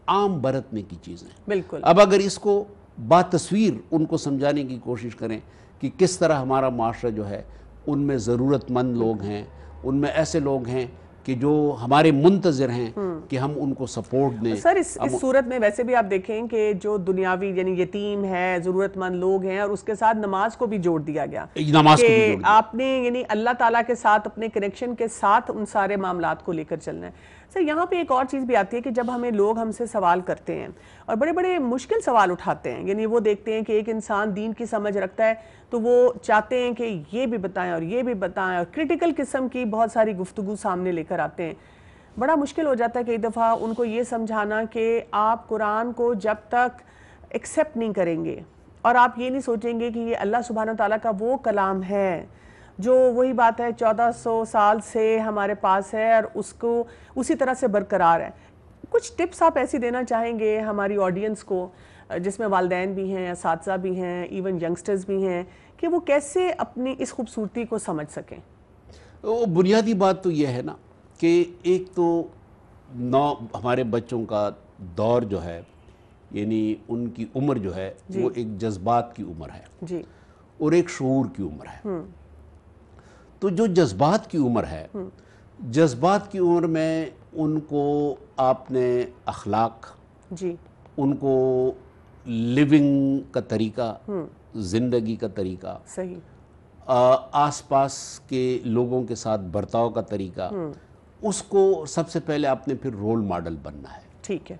E: عام برتنے کی چیزیں.
B: بالکل.
E: اب اگر اس کو باتصویر ان کو سمجھانے کی کوشش کریں کہ کس طرح ہمارا معاشرہ جو ہے ان میں ضرورت مند لوگ ہیں، ان میں ایسے لوگ ہیں کہ جو ہمارے منتظر ہیں کہ ہم ان کو سپورٹ دیں.
B: سر اس صورت میں ویسے بھی آپ دیکھیں کہ جو دنیاوی یعنی یتیم ہے، ضرورت مند لوگ ہیں، اور اس کے ساتھ نماز کو بھی جوڑ دیا گیا کہ آپ نے یعنی اللہ تعالیٰ کے ساتھ اپنے کنیکشن کے ساتھ ان سارے معاملات کو لے کر چلنا ہے. سر یہاں پہ ایک اور چیز بھی آتی ہے کہ جب ہمیں لوگ ہم سے سوال کرتے ہیں اور بڑے بڑے مشکل سوال اٹھاتے ہیں، یعنی وہ دیکھتے ہیں کہ ایک انسان دین کی سمجھ رکھتا ہے تو وہ چاہتے ہیں کہ یہ بھی بتائیں اور یہ بھی بتائیں، اور کرٹیکل قسم کی بہت ساری گفتگو سامنے لے کر آتے ہیں. بڑا مشکل ہو جاتا ہے کئی دفعہ ان کو یہ سمجھانا کہ آپ قرآن کو جب تک ایکسیپٹ نہیں کریں گے اور آپ یہ نہیں سوچیں گے کہ یہ اللہ سبحانہ تعالیٰ کا وہ کلام ہے جو وہی بات ہے 1400 سال سے ہمارے پاس ہے اور اس کو اسی طرح سے برقرار ہے. کچھ ٹپس آپ ایسی دینا چاہیں گے ہماری آڈینس کو جس میں والدین بھی ہیں، اساتذہ بھی ہیں، ایون ینگسٹرز بھی ہیں، کہ وہ کیسے اپنی اس خوبصورتی کو سمجھ سکیں؟
E: بنیادی بات تو یہ ہے نا کہ ایک تو ہمارے بچوں کا دور جو ہے، یعنی ان کی عمر جو ہے وہ ایک جذبات کی عمر ہے
B: جی
E: اور ایک شعور کی عمر ہے. تو جو جذبات کی عمر ہے، جذبات کی عمر میں ان کو آپ نے اخلاق،
B: جی
E: ان کو لیونگ کا طریقہ، زندگی کا طریقہ،
B: صحیح،
E: آس پاس کے لوگوں کے ساتھ برتاؤ کا طریقہ، اس کو سب سے پہلے آپ نے پھر رول ماڈل بننا ہے.
B: ٹھیک ہے.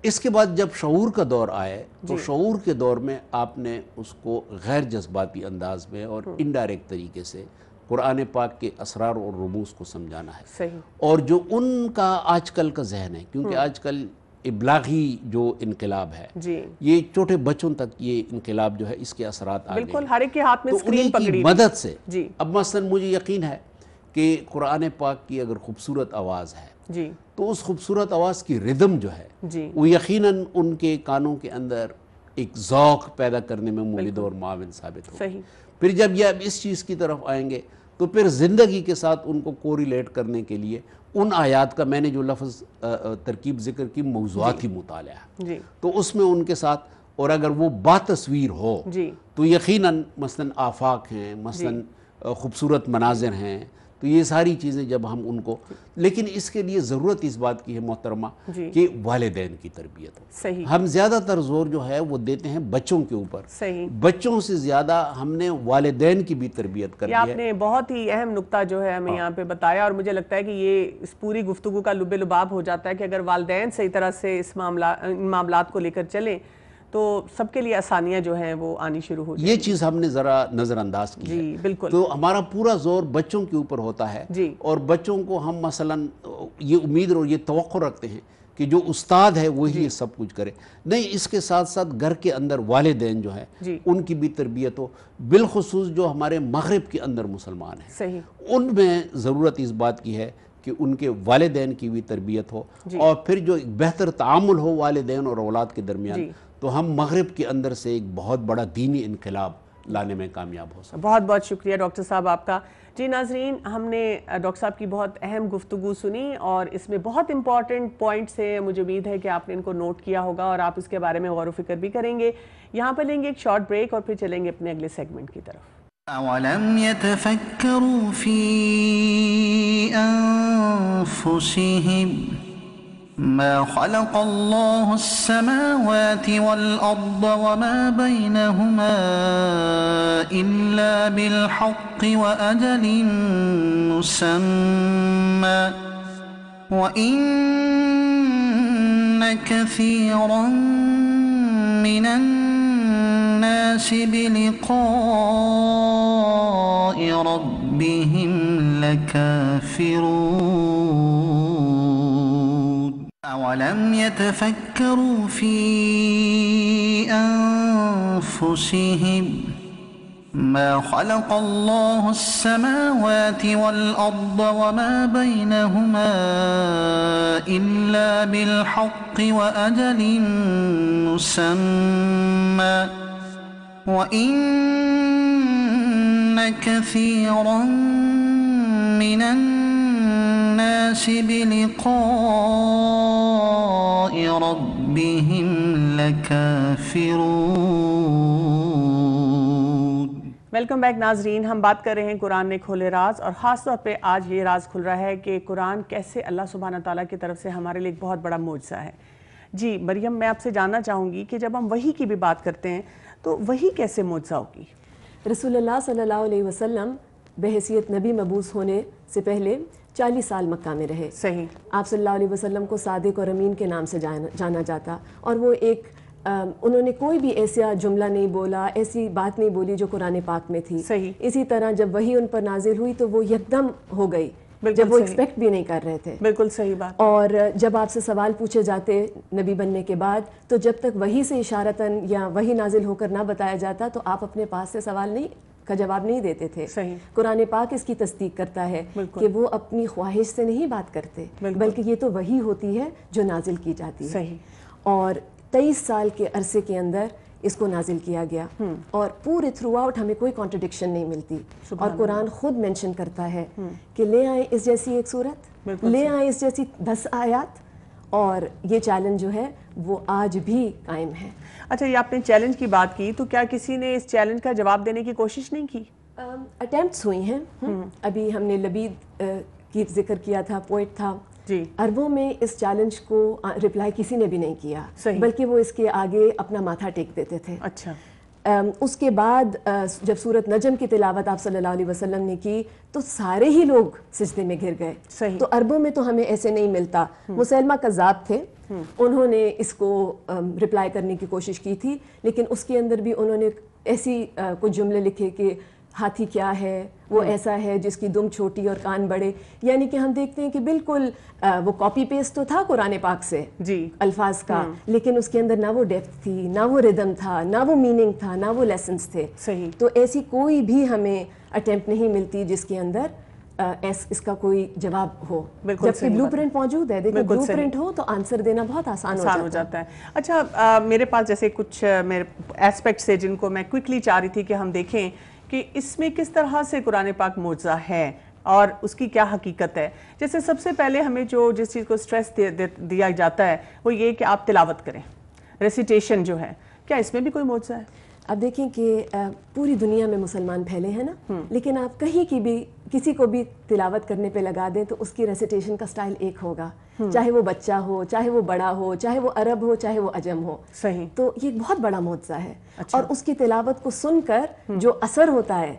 E: اس کے بعد جب شعور کا دور آئے تو شعور کے دور میں آپ نے اس کو غیر جذباتی انداز میں اور انڈائریکٹ طریقے سے قرآن پاک کے اسرار اور رموز کو سمجھانا ہے.
B: صحیح.
E: اور جو ان کا آج کل کا ذہن ہے، کیونکہ آج کل ابلاغی جو انقلاب ہے، یہ چھوٹے بچوں تک یہ انقلاب جو ہے اس کے اثرات آ گئے،
B: بالکل ہر ایک کے ہاتھ میں
E: اسکرین پکڑی، مدد سے اب مثلا مجھے یقین ہے کہ قرآن پاک کی اگر خوبصورت آواز ہے تو اس خوبصورت آواز کی ردم جو ہے وہ یقیناً ان کے کانوں کے اندر ایک ذوق پیدا کرنے میں مولد اور معاون ثابت ہو. پھر جب یہ اب اس چیز کی طرف آئیں گے تو پھر زندگی کے ساتھ ان کو کوریلیٹ کرنے کے لیے ان آیات کا میں نے جو لفظ ترکیب ذکر کی موضوعاتی مطالعہ، تو اس میں ان کے ساتھ، اور اگر وہ باتصویر ہو تو یقیناً مثلا آفاق ہیں، مثلا خوبصورت مناظر ہیں، تو یہ ساری چیزیں جب ہم ان کو، لیکن اس کے لیے ضرورت اس بات کی ہے محترمہ کہ والدین کی تربیت ہو. ہم زیادہ تر زور جو ہے وہ دیتے ہیں بچوں کے اوپر، بچوں سے زیادہ ہم نے والدین کی بھی تربیت کر دی ہے.
B: آپ نے بہت ہی اہم نقطہ جو ہے ہمیں یہاں پہ بتایا، اور مجھے لگتا ہے کہ یہ اس پوری گفتگو کا لب لباب ہو جاتا ہے کہ اگر والدین صحیح طرح سے اس معاملات کو لے کر چلیں تو سب کے لیے آسانیاں جو ہیں وہ آنی شروع ہو جائیں.
E: یہ چیز ہم نے ذرا نظر انداز کی ہے.
B: بالکل.
E: تو ہمارا پورا زور بچوں کے اوپر ہوتا ہے، اور بچوں کو ہم مثلا یہ امید اور یہ توقع رکھتے ہیں کہ جو استاد ہے وہی سب کچھ کرے. نہیں، اس کے ساتھ ساتھ گھر کے اندر والدین جو ہے ان کی بھی تربیت ہو، بالخصوص جو ہمارے مغرب کے اندر مسلمان ہیں ان میں ضرورت اس بات کی ہے کہ ان کے والدین کی بھی تربیت ہو، اور پھر جو ایک بہتر تعامل ہو والدین اور اولاد کے درمیان، تو ہم مغرب کے اندر سے ایک بہت بڑا دینی انقلاب لانے میں کامیاب ہو سکتے ہیں.
B: بہت بہت شکریہ ڈاکٹر صاحب آپ کا. جی ناظرین، ہم نے ڈاکٹر صاحب کی بہت اہم گفتگو سنی اور اس میں بہت امپورٹنٹ پوائنٹس ہیں. مجھے امید ہے کہ آپ نے ان کو نوٹ کیا ہوگا اور آپ اس کے بارے میں غور و فکر بھی کریں گے. یہاں پر لیں گے ایک شارٹ بریک اور پھر چلیں گے اپنے اگلے سیگمنٹ کی طرف.
A: أَوَلَمْ يَتَفَكَّرُوا فِي أَنفُسِهِمْ ما خلق الله السماوات والأرض وما بينهما إلا بالحق وأجل مسمى وإن كثيرا من الناس بلقاء ربهم لكافرون. أولم يتفكروا في أنفسهم ما خلق الله السماوات والأرض وما بينهما إلا بالحق وأجل مسمى وإن كثيرا من الناس الناس بلقاء ربهم لكافرون.
B: ویلکم بیک ناظرین. ہم بات کر رہے ہیں قرآن نے کھولے راز، اور خاص طور پہ آج یہ راز کھل رہا ہے کہ قرآن کیسے اللہ سبحانہ تعالیٰ کی طرف سے ہمارے لیے ایک بہت بڑا معجزہ ہے. جی مریم، میں آپ سے جاننا چاہوں گی کہ جب ہم وحی کی بھی بات کرتے ہیں تو وحی کیسے معجزہ ہوگی؟
D: رسول اللہ صلی اللہ علیہ وسلم بحیثیت نبی مبعوث ہونے سے پہلے 40 سال مکہ میں رہے.
B: صحیح.
D: آپ صلی اللہ علیہ وسلم کو صادق اور امین کے نام سے جانا جاتا، اور وہ ایک انہوں نے کوئی بھی ایسا جملہ نہیں بولا، ایسی بات نہیں بولی جو قرآن پاک میں تھی.
B: صحیح.
D: اسی طرح جب وحی ان پر نازل ہوئی تو وہ یکدم ہو گئی، جب وہ ایکسپیکٹ بھی نہیں کر رہے تھے.
B: بالکل صحیح بات.
D: اور جب آپ سے سوال پوچھے جاتے نبی بننے کے بعد، تو جب تک وحی سے اشارتاً یا وحی نازل ہو کر نہ بتایا جاتا تو آپ اپنے پاس سے سوال کا جواب نہیں دیتے تھے.
B: صحیح.
D: قرآن پاک اس کی تصدیق کرتا ہے کہ وہ اپنی خواہش سے نہیں بات کرتے، بلکہ یہ تو وحی ہوتی ہے جو نازل کی جاتی ہے.
B: صحیح.
D: اور 23 سال کے عرصے کے اندر اس کو نازل کیا گیا، اور پورے تھرو آؤٹ ہمیں کوئی کانٹرڈکشن نہیں ملتی. اور قرآن خود مینشن کرتا ہے کہ لے آئیں اس جیسی ایک صورت، لے آئیں اس جیسی 10 آیات، اور یہ چیلنج جو ہے وہ آج بھی قائم ہے.
B: اچھا، یہ آپ نے چیلنج کی بات کی، تو کیا کسی نے اس چیلنج کا جواب دینے کی کوشش نہیں کی؟
D: اٹیمپٹس ہوئی ہیں. ابھی ہم نے لبید کی ذکر کیا تھا، پوئٹ تھا.
B: جی.
D: عربوں میں اس چیلنج کو رپلائی کسی نے بھی نہیں کیا.
B: صحیح.
D: بلکہ وہ اس کے آگے اپنا ماتھا ٹیک دیتے تھے.
B: اچھا.
D: اس کے بعد جب سورت نجم کی تلاوت آپ صلی اللہ علیہ وسلم نے کی تو سارے ہی لوگ سجدے میں گر گئے.
B: صحیح.
D: تو عربوں میں تو ہمیں ایسے نہیں ملتا. مسیلمہ کذاب تھے، انہوں نے اس کو رپلائی کرنے کی کوشش کی تھی، لیکن اس کے اندر بھی انہوں نے ایسی کچھ جملے لکھے کہ ہاتھی کیا ہے، وہ ایسا ہے جس کی دم چھوٹی اور کان بڑے. یعنی کہ ہم دیکھتے ہیں کہ بالکل وہ کاپی پیسٹ تو تھا قرآن پاک سے
B: جی
D: الفاظ کا، لیکن اس کے اندر نہ وہ ڈیپتھ تھی، نہ وہ ردم تھا، نہ وہ میننگ تھا، نہ وہ لیسنس تھے.
B: صحیح.
D: تو ایسی کوئی بھی ہمیں اٹیمپٹ نہیں ملتی جس کے اندر اس کا کوئی جواب ہو، جبکہ بلو پرنٹ موجود ہے. دیکھیں بلو پرنٹ ہو تو آنسر دینا بہت آسان ہو جاتا ہے.
B: اچھا، میرے پاس جیسے کچھ میرے ایسپیکٹس ہیں جن کو میں کوئکلی چاہ رہی تھی کہ ہم دیکھیں کہ اس میں کس طرح سے قرآن پاک معجزہ ہے اور اس کی کیا حقیقت ہے. جیسے سب سے پہلے ہمیں جس چیز کو سٹریس دیا جاتا ہے وہ یہ کہ آپ تلاوت کریں، ریسیٹیشن جو ہے، کیا اس میں بھی کوئی معجزہ ہے؟
D: اب دیکھیں کہ پوری دنیا میں مسلمان پھیلے ہیں نا، لیکن آپ کہیں کی بھی کسی کو بھی تلاوت کرنے پہ لگا دیں تو اس کی ریسیٹیشن کا سٹائل ایک ہوگا، چاہے وہ بچہ ہو، چاہے وہ بڑا ہو، چاہے وہ عرب ہو، چاہے وہ عجم ہو.
B: صحیح.
D: تو یہ ایک بہت بڑا معجزہ ہے. اور اس کی تلاوت کو سن کر جو اثر ہوتا ہے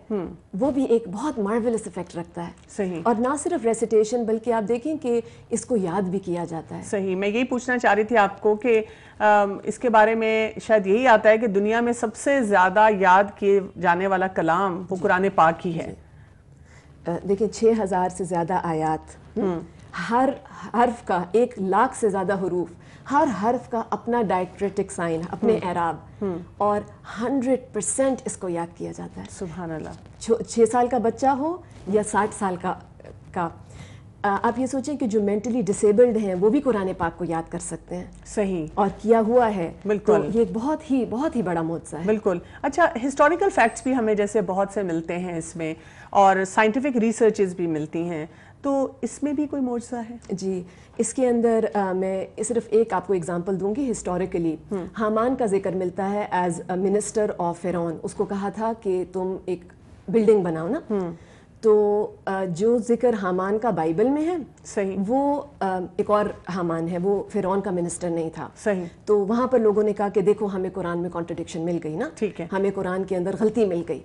D: وہ بھی ایک بہت مارولس افیکٹ رکھتا ہے.
B: صحیح.
D: اور نہ صرف ریسیٹیشن بلکہ آپ دیکھیں کہ اس کو یاد بھی کیا جاتا ہے.
B: صحیح. میں یہی پوچھنا چاہ رہی تھی آپ کو کہ اس کے بارے میں شاید یہی آتا ہے کہ دنیا میں سب سے زیادہ یاد کیے جانے والا کلام وہ قرآن پاک ہی ہے.
D: دیکھیں 6000 سے زیادہ آیات، ہر حرف کا 1,00,000 سے زیادہ حروف، ہر حرف کا اپنا ڈائیکریٹک سائن، اپنے اعراب، اور 100% اس کو یاد کیا جاتا ہے.
B: سبحان اللہ.
D: 6 سال کا بچہ ہو یا 60 سال کا آپ یہ سوچیں کہ جو مینٹلی ڈسیبلڈ ہیں وہ بھی قرآن پاک کو یاد کر سکتے ہیں.
B: صحیح.
D: اور کیا ہوا ہے.
B: بالکل.
D: تو یہ بہت ہی بڑا معجزہ ہے.
B: بالکل. اچھا، ہسٹوریکل فیکٹس بھی ہمیں جیسے بہت سے ملتے ہیں اس میں، اور سائنٹیفک ریسرچز بھی ملتی ہیں، تو اس میں بھی کوئی معجزہ ہے؟
D: جی، اس کے اندر میں صرف ایک آپ کو اگزامپل دوں گی. ہسٹوریکلی حامان کا ذکر ملتا ہے ایز اے منسٹر آف فرعون. اس کو کہا تھا کہ تم ایک بلڈنگ بناؤ نا. تو جو ذکر حامان کا بائبل میں ہے
B: صحیح،
D: وہ ایک اور حامان ہے، وہ فرعون کا منسٹر نہیں تھا.
B: صحیح. تو
D: وہاں پر لوگوں نے کہا کہ دیکھو ہمیں قرآن میں کانٹرڈکشن مل گئی نا،
B: ٹھیک ہے،
D: ہمیں قرآن کے اندر غلطی مل گئی.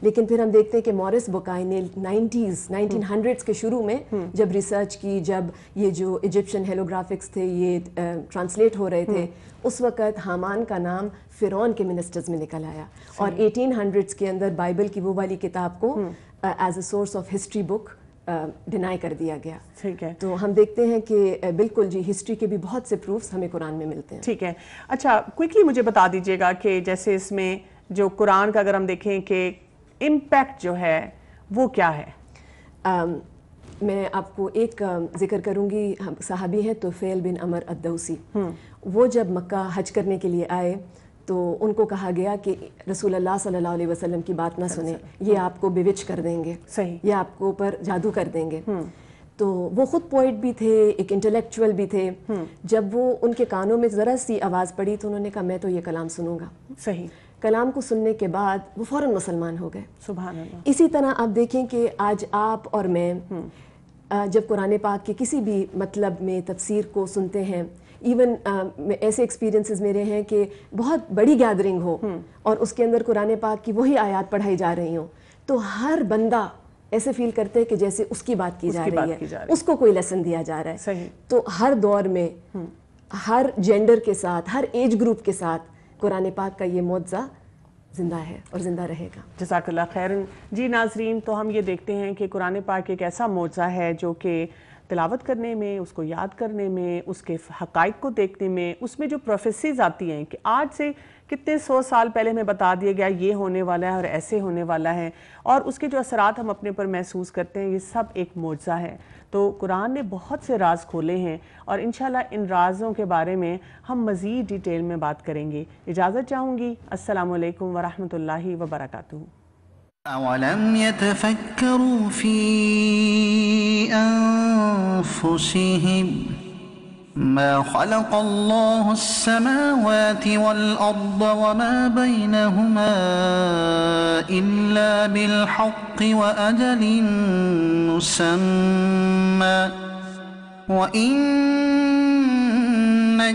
D: لیکن پھر ہم دیکھتے ہیں کہ مورس بکائی نے 1900s کے شروع میں جب ریسرچ کی، جب یہ جو ایجپشن ہیلوگرافکس تھے یہ ٹرانسلیٹ ہو رہے تھے، اس وقت حامان کا نام فرعون کے منسٹرز میں نکل آیا. اور 1800s کے اندر بائبل کی وہ والی کتاب کو as a source of history book deny کر دیا گیا.
B: ٹھیک ہے.
D: تو ہم دیکھتے ہیں کہ بالکل جی ہسٹری کے بھی بہت سے پروفس ہمیں قرآن میں ملتے ہیں.
B: ٹھیک ہے. اچھا، کوئکلی مجھے بتا دیجیے گا کہ جیسے اس میں جو قرآن کا اگر ہم دیکھیں کہ امپیکٹ جو ہے وہ کیا ہے؟
D: میں آپ کو ایک ذکر کروں گی. صحابی ہیں طفیل بن عمر الدوسی. وہ جب مکہ حج کرنے کے لیے آئے تو ان کو کہا گیا کہ رسول اللہ صلی اللہ علیہ وسلم کی بات نہ سنیں، یہ آپ کو بیوچ کر دیں گے،
B: صحیح،
D: یہ آپ کو اوپر جادو کر دیں گے. تو وہ خود پوئٹ بھی تھے، ایک انٹلیکچوئل بھی تھے. جب وہ ان کے کانوں میں ذرا سی آواز پڑی تو انہوں نے کہا میں تو یہ کلام سنوں گا.
B: صحیح.
D: کلام کو سننے کے بعد وہ فوراً مسلمان ہو گئے.
B: سبحان اللہ.
D: اسی طرح آپ دیکھیں کہ آج آپ اور میں جب قرآن پاک کے کسی بھی مطلب میں تفسیر کو سنتے ہیں، ایون ایسے ایکسپیرینسز میرے ہیں کہ بہت بڑی گیدرنگ ہو اور اس کے اندر قرآن پاک کی وہی آیات پڑھائی جا رہی ہوں، تو ہر بندہ ایسے فیل کرتے ہیں کہ جیسے اس کی بات کی جا رہی ہے، اس کو کوئی لیسن دیا جا رہا ہے.
B: صحیح.
D: تو ہر دور میں ہر جینڈر کے ساتھ، ہر ایج گروپ کے ساتھ قرآن پاک کا یہ معجزہ زندہ ہے اور زندہ رہے گا.
B: جزاک اللہ خیرن. جی ناظرین، تو ہم یہ دیکھتے ہیں کہ قرآن پاک ایک ایسا معجزہ ہے جو کہ تلاوت کرنے میں، اس کو یاد کرنے میں، اس کے حقائق کو دیکھنے میں، اس میں جو پروفیسیز آتی ہیں کہ آج سے کتنے 100 سال پہلے ہمیں بتا دیا گیا یہ ہونے والا ہے اور ایسے ہونے والا ہے، اور اس کے جو اثرات ہم اپنے پر محسوس کرتے ہیں، یہ سب ایک معجزہ ہے. تو قرآن نے بہت سے راز کھولے ہیں اور انشاءاللہ ان رازوں کے بارے میں ہم مزید ڈیٹیل میں بات کریں گے. اجازت چاہوں گی. السلام علیکم ورحمۃ اللہ وبرکاتہ.
A: أولم يتفكروا في أنفسهم ما خلق الله السماوات والأرض وما بينهما إلا بالحق وأجل مسمى وإن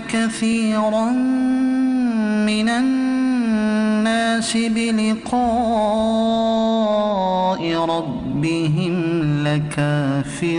A: كثيرا من الناس بلقاء ربهم لكافرون.